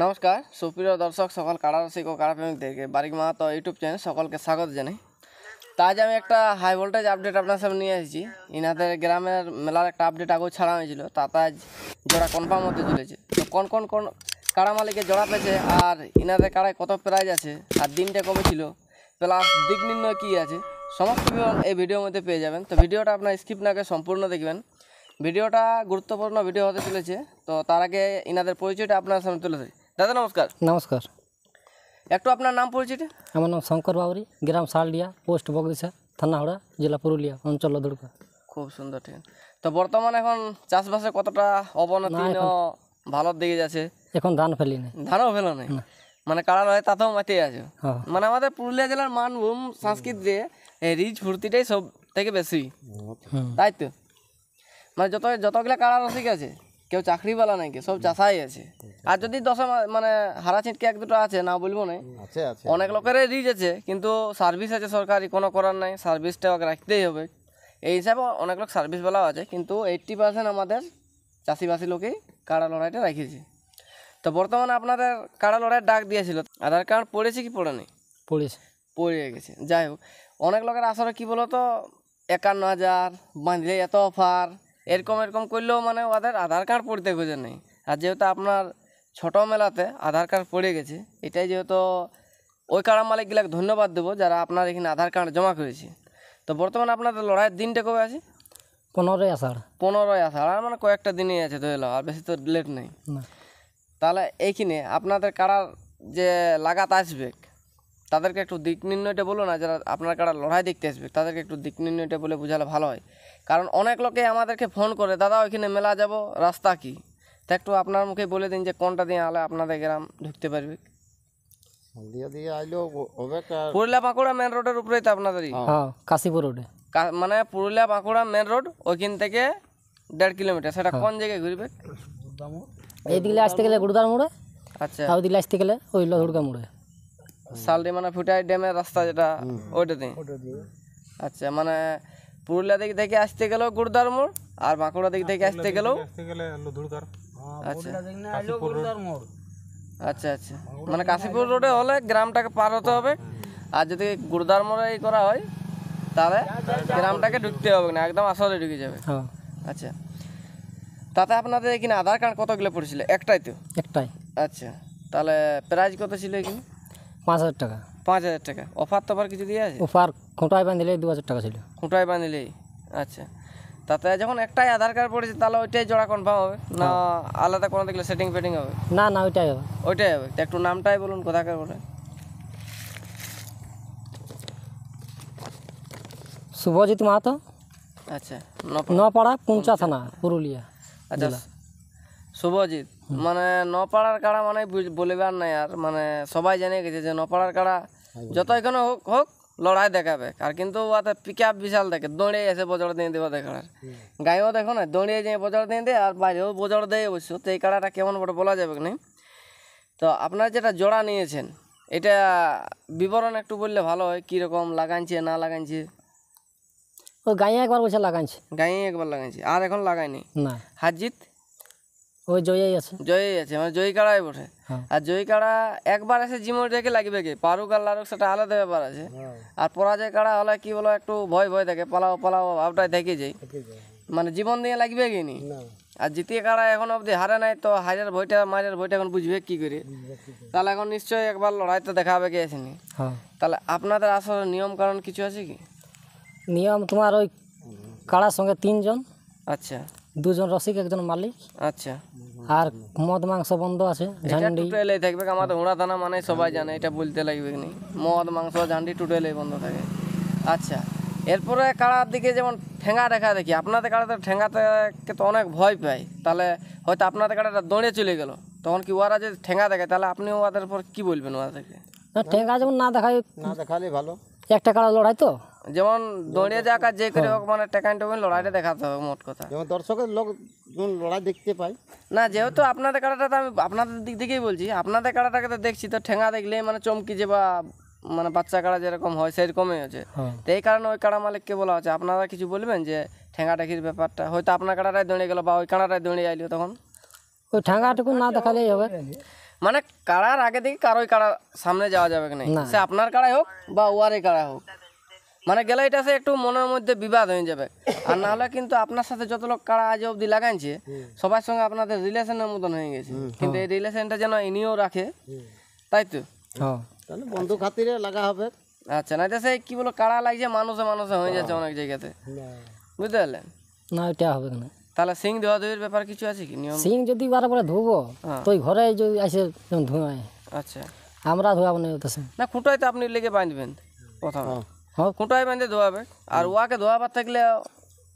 নমস্কার সুপ্রিয় দর্শক সকল কাড়া রসিক ও কাড়া প্রেমিকদেরকে বারিক মাহাতো ইউটিউব চ্যানেল সকলকে স্বাগত জানাই। তাই আমি একটা হাই ভোল্টেজ আপডেট আপনার সামনে নিয়ে এসেছি। ইনাদের গ্রামের মেলার একটা আপডেট আগেও ছাড়া হয়েছিল, তাতে আজ জোড়া কনফার্ম হতে চলেছে। তো কোন কাড়া মালিকে জোড়া পেয়েছে আর ইনাদের কাড়ায় কত প্রাইজ আছে আর দিনটা কবে ছিল প্লাস দিক নির্ণয় কী আছে সমস্ত বিবরণ এই ভিডিওর মধ্যে পেয়ে যাবেন। তো ভিডিওটা আপনার স্কিপ না করে সম্পূর্ণ দেখবেন। ভিডিওটা গুরুত্বপূর্ণ ভিডিও হতে চলেছে। তো তার আগে ইনাদের পরিচয়টা আপনার সামনে তুলে ধরি। দাদা নমস্কার। নমস্কার। একটু আপনার নাম পরিচয়টা। আমার নাম শঙ্কর বাউরি, গ্রাম শালডিয়া, পোস্ট বগদিশা, থানা হাওড়া, জেলা পুরুলিয়া, অঞ্চল লদুড়কা। খুব সুন্দর, ঠিক। তো বর্তমানে এখন চাষবাসে কতটা অবনতি ভালোর দিকে যাচ্ছে? এখন ধান ফেলি না। ধানও ফেলো নাই, মানে কাড়া রয়ে তাতেও মাতিয়ে আছে। মানে আমাদের পুরুলিয়া জেলার মানভূম সংস্কৃতিতে এই রিচ ফুর্তিটাই সব থেকে বেশি, তাই তো? মানে যতগুলা কাড়া রসিক আছে কেউ চাকরিওয়ালা নাই, সব চাষাই আছে। আর যদি মানে হারা ছিটকে এক দুটো আছে, না বলবো না, অনেক লোকেরই রিচ আছে, কিন্তু সার্ভিস আছে সরকারি, কোনো করার নাই, সার্ভিসটা রাখতেই হবে। এই হিসাবে অনেক লোক সার্ভিসওয়ালাও আছে, কিন্তু 80% আমাদের চাষিবাসী লোকেই কাড়া লড়াইটা রেখেছে। তো বর্তমানে আপনাদের কাড়া লড়াইয়ের ডাক দিয়েছিল, আধার কার্ড পড়েছে কি পড়েনি? পড়ে গেছে। যাই হোক, অনেক লোকের আসলে কী বলো তো, 51,000 বাঁধলে এত অফার এরকম করলেও মানে ওদের আধার কার্ড পড়তে খোঁজে নেই। আর যেহেতু আপনার ছোটো মেলাতে আধার কার্ড পড়ে গেছে, এটাই যেহেতু ওই কাড়া মালিকগুলাকে ধন্যবাদ দেবো যারা আপনার এখানে আধার কার্ড জমা করেছে। তো বর্তমানে আপনাদের লড়াইয়ের দিনটা কবে আছে? 15ই আষাঢ়। 15ই আষাঢ়, আর মানে কয়েকটা দিনই আছে, ধরে নাও, আর বেশি তো লেট নেই। তাহলে এইখানে আপনাদের কাড়ার যে লাগাত আসবে তাদেরকে একটু দিক নির্ণয়টা বলো না, যারা আপনার কাড়া লড়াই দেখতে আসবে তাদেরকে একটু দিক নির্ণয়টা বলে বোঝালে ভালো হয়। কারণ অনেক লোকে আমাদেরকে ফোন করে, দাদা ওইখানে মেলা যাব, রাস্তা কি? তা একটু আপনার মুখে বলে দিন যে কোনটা দিয়ে আলে আপনাদের গ্রাম ঢুকতে পারবে। পুরুলিয়া বাঁকুড়া মেন রোডের উপরেই তো আপনাদেরই? কাশীপুর রোডে, মানে পুরুলিয়া বাঁকুড়া মেন রোড, ওইখান থেকে 1.5 কিলোমিটার। সেটা কোন জায়গায় ঘুরবে? এই দিকে আসতে গেলে গুরুদার মোড়ে। আচ্ছা, ওই দিকে আসতে গেলে ওই লদুড়কা মোড়ে, শালডি মানে ফুটাই ড্যামের রাস্তা যেটা, ওইটা দিয়ে। আচ্ছা, মানে পুরুলিয়া দিক থেকে আসতে গেলেও গুরুদার মোড়, আর বাঁকুড়া দিক থেকে আসতে গেলেও আচ্ছা আচ্ছা আচ্ছা, মানে কাশীপুর রোডে হলে গ্রামটাকে পার হতে হবে, আর যদি গুরুদার মোড়ে করা হয় তাহলে গ্রামটাকে ঢুকতে হবে না, একদম আসলে ঢুকে যাবে। আচ্ছা, তাতে আপনাদের এখানে আধার কার্ড কতগুলো পড়েছিল? একটাই তো? একটাই। আচ্ছা, তাহলে প্রাইস কত ছিল এখানে? 5,000 টাকা। 5,000 টাকা। অফার তো আবার কিছু দিয়ে আছে? অফার খুঁটায় বাঁধলে 2,000 টাকা ছিল। খুঁটায় বাঁধলেই? আচ্ছা, তাতে যখন একটাই আধার কার্ড পড়েছে তাহলে ওইটাই জোড়া কনফার্ম হবে না আলাদা কোনো দেখলে সেটিং ফেটিং হবে? না না, ওইটাই হবে। ওইটাই হবে। তো একটু নামটাই বলুন, কোথাকার বলে? শুভজিৎ মাহাতো। আচ্ছা, নপাড়া, পুঞ্চা থানা, পুরুলিয়া। আচ্ছা, শুভজিৎ মানে নপাড়ার কাড়া মানে বলিবার নাই আর, মানে সবাই জেনে গেছে যে নপাড়ার কাড়া যত এখানে হোক লড়াই দেখাবে। আর কিন্তু ওতে পিক আপ বিশাল দেখে, দৌড়িয়ে এসে বজড় দিয়ে দেবো দেখার। গায়েও দেখো না, দৌড়িয়ে যেয়ে বজড় দিয়ে দেয়, আর বাইরেও বজড় দেয় অবশ্য। তো এই কাড়াটা কেমন বড় বলা যাবে না। তো আপনারা যেটা জোড়া নিয়েছেন এটা বিবরণ একটু বললে ভালো হয়, কীরকম লাগাইছে না লাগাইছে? ওই গাঁয়ে একবার বসে লাগাইছে। গাঁয়ে একবার লাগাইছে, আর এখন লাগায়নি না? হারজিত ওই জয়ই আছে। জয়ই আছে, মানে জয়ী কাড়াই বটে। আর জয়ী কাড়া একবার এসে জিমোর রেখে লাগবে কি, পারুক আর লারুক সেটা আলাদা ব্যাপার আছে। আর পরাজয় কাড়া হলে কি বলো, একটু ভয় থাকে, পালাও ভাবটাই থেকে যায়, মানে জীবন দিয়ে লাগবে কি নি। আর জিতিয়ে কাড়া এখন অবধি হারে নাই, তো হারের মারের ভয়টা এখন বুঝবে কি করে? তাহলে এখন নিশ্চয়ই একবার লড়াই তো দেখাবে কে আসেনি। তাহলে আপনাদের আসলে নিয়ম কারণ কিছু আছে কি? নিয়ম তোমার ওই কাড়ার সঙ্গে 3 জন। আচ্ছা, 2 জন রসিক, 1 জন মালিক। আচ্ছা, আর মদ মাংস বন্ধ আছে, ঝান্ডি টুটেলেই থাকবে। আমাদের হুড়া থানা মানে সবাই জানে, এটা বলতে লাগবে কি? মদ মাংস ঝান্ডি টুটেলেই বন্ধ থাকে। আচ্ছা, এরপরে কাড়ার দিকে যেমন ঠেঙ্গা দেখা দেখি, আপনাদের কাড়াতে ঠেঙ্গাতে তো অনেক ভয় পায়, তাহলে হয়তো আপনাদের কাড়াটা দৌড়ে চলে গেল, তখন কি ওরা যদি ঠেঙ্গা দেখে তাহলে আপনি ওদের পর কি বলবেন ওদেরকে? ঠেঙ্গা যেমন না দেখালে ভালো। একটা কাড়া লড়াই তো, যেমন দৌড়িয়ে যাক আর যে করে হোক, মানে টেকাইন লড়াইটা দেখাতে হবে মোট কথা। যেমন দর্শকের লোক লড়াই দেখতে পায় না, যেহেতু আপনাদের কাড়াটা তো আমি আপনাদের দিক থেকেই বলছি, আপনাদের কাড়াটাকে তো দেখছি, তো ঠেঙ্গা দেখলেই মানে চমকিছে, বা মানে বাচ্চা কাড়া যেরকম হয় সেরকমই হচ্ছে। তো এই কারণে ওই কাড়া মালিককে বলা হচ্ছে, আপনারা কিছু বলবেন যে ঠেঙ্গা টেকির ব্যাপারটা? হয়তো আপনার কাড়াটাই দৌড়ে গেল বা ওই কাড়াটাই দৌড়ে আইলো, তখন ওই ঠেঙ্গাটুকু না দেখালেই হবে। মানে কাড়ার আগে থেকে কারোই কাড়ার সামনে যাওয়া যাবে না, সে আপনার কাড়াই হোক বা ওয়ারই কাড়া হোক, মানে গেলে এটা সে একটু মনের মধ্যে বিবাদ হয়ে যাবে। আর না হলে কিন্তু আপনার সাথে যত লোক কাড়া আজ অব্দি লাগাইছে সবার সঙ্গে আপনাদের রিলেশনের মতন হয়ে গেছে, কিন্তু এই রিলেশনটা যেন ইনিও রাখে, তাই তো? তাহলে বন্ধু খাতিরে লাগা হবে। আচ্ছা, না সে কি বলো কাড়া লাগছে মানুষে মানুষে হয়ে যাচ্ছে অনেক জায়গাতে, বুঝতে পারলেন? না এটা হবে না। তাহলে সিং ধোয়া ধুয়ির ব্যাপার কিছু আছে কি নিয়ম? সিং যদি বারে ধুবো তো ওই ঘরে যদি আসে যেমন ধোঁয়ায়, আচ্ছা, আমরা ধোয়াবো না ওতে সিং। না খুঁটায় তো আপনি লেগে বাঁধবেন প্রথমে, হ্যাঁ খুঁটায় বাঁধে ধোয়াবে, আর ওয়াকে ধোয়াবার থাকলে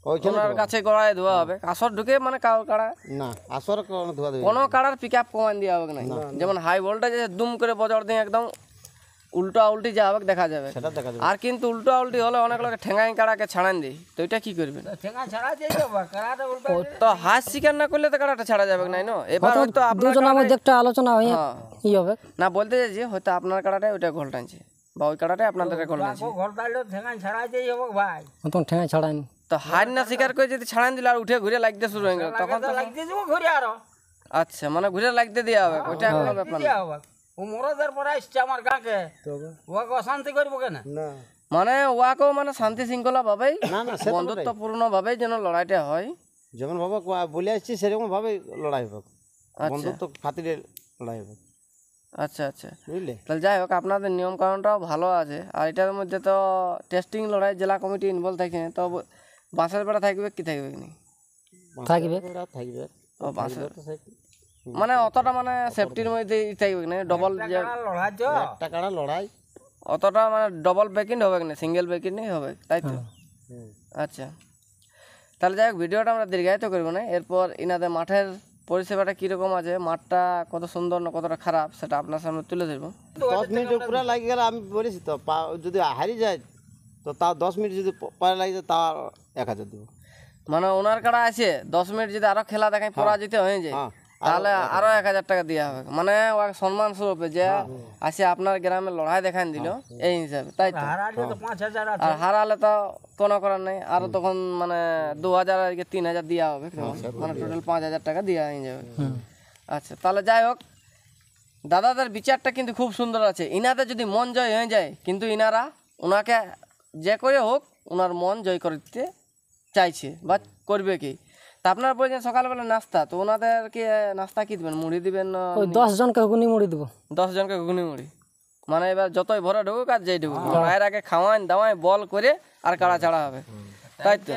ওনার কাছে গড়ায় ধোয়া হবে। আসর ঢুকে মানে কারোর কাড়া না, আসর ধোয়া দেবে কোনো কাড়ার পিক আপ কমান দেওয়া হবে না, যেমন হাই ভোল্টেজে দুম করে বজর দিয়ে একদম উল্টা উল্টি যা হবে দেখা যাবে। সেটা দেখা যাবে। আর কিন্তু উল্টা উল্টি হলে অনেক লোক ঠেঙ্গাই কাড়াকে ছাড়ান দিই, তো এটা কি করবেন? তো হাত স্বীকার না করলে তো কাড়াটা ছাড়া যাবে না, এবার হয়তো আপনার দুজনের মধ্যে একটা আলোচনা হয়ে ই হবে। না বলতে চাইছি হয়তো আপনার কাড়াটাই ওইটা ঘোল টানছে বা ওই কাড়াটাই আপনাদের ঘোল টানছে, তখন ঠেঙায় ছাড়ায়নি। তো হার না স্বীকার করে যদি ছাড়ান দিল আর উঠে ঘুরে লাগতে শুরু হয়ে গেল তখন তো আচ্ছা, মানে ঘুরে লাগতে দেওয়া হবে, ওইটা কোনো ব্যাপার না। মানে ওয়াকেও মানে শান্তি শৃঙ্খলা ভাবেই বন্ধুত্বপূর্ণ ভাবেই যেন লড়াইটা হয়, যেমন ভাবে বলে আসছি সেরকম ভাবে লড়াই হবে, বন্ধুত্ব খাতিরে লড়াই হবে। আচ্ছা আচ্ছা, বুঝলে? তাহলে যাই হোক আপনাদের নিয়ম কানুনটাও ভালো আছে। আর এটার মধ্যে তো টেস্টিং লড়াই জেলা কমিটি ইনভলভ থাকে, তো বাঁশের বেড়া থাকবে কি থাকবে কি? থাকবে থাকবে ও বাঁশের মানে অতটা মানে সেফটির মধ্যে থাকবে না, ডবল একটা কাড়া লড়াই অতটা মানে ডবল ব্যাকিং হবে না, সিঙ্গেল ব্যাকিং হবে, তাই তো? আচ্ছা, তাহলে যাই হোক ভিডিওটা আমরা দীর্ঘায়িত করবো না। এরপর ইনাদের মাঠের পরিষেবাটা কীরকম আছে, মাঠটা কত সুন্দর না কতটা খারাপ সেটা আপনার সামনে তুলে ধরবো। 10 মিনিট উপরে লাগে গেলে আমি বলেছি তো, যদি হারিয়ে যায় তো তা 10 মিনিট যদি পরে লাগে যায় তা 1000 দেবো। মানে ওনার কাড়া আছে 10 মিনিট যদি আরো খেলা দেখায় পরাজিত হয়ে যায় তাহলে আরো 1000 টাকা দেওয়া হবে, মানে সম্মান স্বরূপে যে আসে আপনার গ্রামে লড়াই দেখান দিল এই হিসাবে, তাই তো? আর হারালে তো কোনো করার নেই, আরো তখন মানে 2000 আর 3000 দেওয়া হবে, মানে টোটাল 5000 টাকা দেওয়া হয়ে যাবে। আচ্ছা, তাহলে যাই হোক দাদাদের বিচারটা কিন্তু খুব সুন্দর আছে। ইনাদের যদি মন জয় হয়ে যায় কিন্তু ইনারা ওনাকে যে করে হোক ওনার মন জয় করতে চাইছে বা করবে কি। তা আপনার বলছেন সকালবেলা নাস্তা, তো ওনাদেরকে নাস্তা কি দিবেন? মুড়ি দিবেন না? ওই 10 জনকে ঘুগনি মুড়ি দেবো। 10 জনকে ঘুগনি মুড়ি, মানে এবার যতই ভরে ঢুকুক আর যেই ঢুকুক লড়াইয়ের আগে খাওয়ান দাওয়াই বল করে আর কাড়া ছাড়া হবে, তাই তো?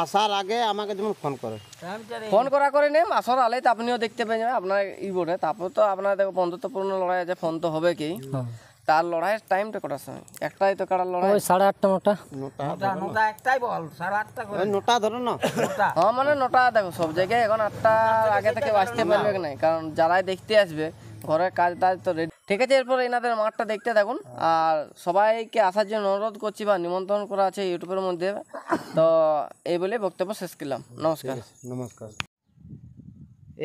আসার আগে আমাকে যেমন ফোন করে, ফোন করা করে নেম আসর আলে তো আপনিও দেখতে পেয়ে যাবেন আপনার ই বোর্ডে। তারপর তো আপনার দেখো বন্ধুত্বপূর্ণ লড়াই আছে, ফোন তো হবে কি। তার লড়াইয়ের টাইমটা কটার সময়? একটাই তো কাড়ার লড়াই, ওই 8:30 9টা ধরো না। হ্যাঁ মানে 9টা, দেখো সব জায়গায় এখন 8টার আগে থেকে আসতে পারবে না, কারণ যারাই দেখতে আসবে ঘরের কাজ টাজ তো রেডি। ঠিক আছে, এরপর এনাদের মাঠটা দেখতে থাকুন আর সবাইকে আসার জন্য অনুরোধ করছি বা নিমন্ত্রণ করা আছে ইউটিউবের মধ্যে। তো এই বলে বক্তব্য শেষ করলাম, নমস্কার। নমস্কার।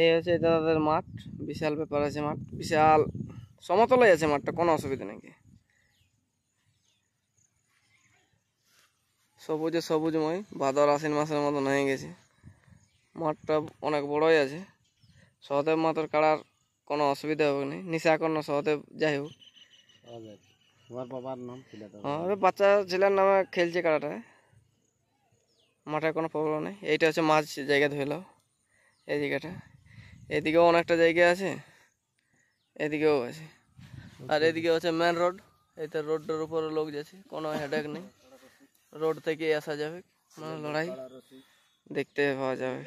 এই হচ্ছে দাদাদের মাঠ, বিশাল ব্যাপার আছে মাঠ, বিশাল সমতলে আছে মাঠটা, কোনো অসুবিধা নেই। সবুজে সবুজময়, ভাদর আশ্বিন মাসের মতন হয়ে গেছে। মাঠটা অনেক বড়ই আছে। সহদেব মাতার কাড়ার কোনো অসুবিধা হবে না, নিশাকর্ণ সহদেব যাই হোক। হ্যাঁ, বাচ্চা ছেলের নামে খেলছে কাড়াটা, মাঠে কোনো প্রবলেম নেই। এইটা হচ্ছে মাছ জায়গা ধরল, এই জায়গাটা, এদিকেও অনেকটা জায়গা আছে, এদিকেও আছে, আর এদিকে হচ্ছে মেন রোড। এইটা রোডের উপরে লোক যাচ্ছে, কোনো হেডেক নেই, রোড থেকে আসা যাবে, মানে লড়াই দেখতে পাওয়া যাবে।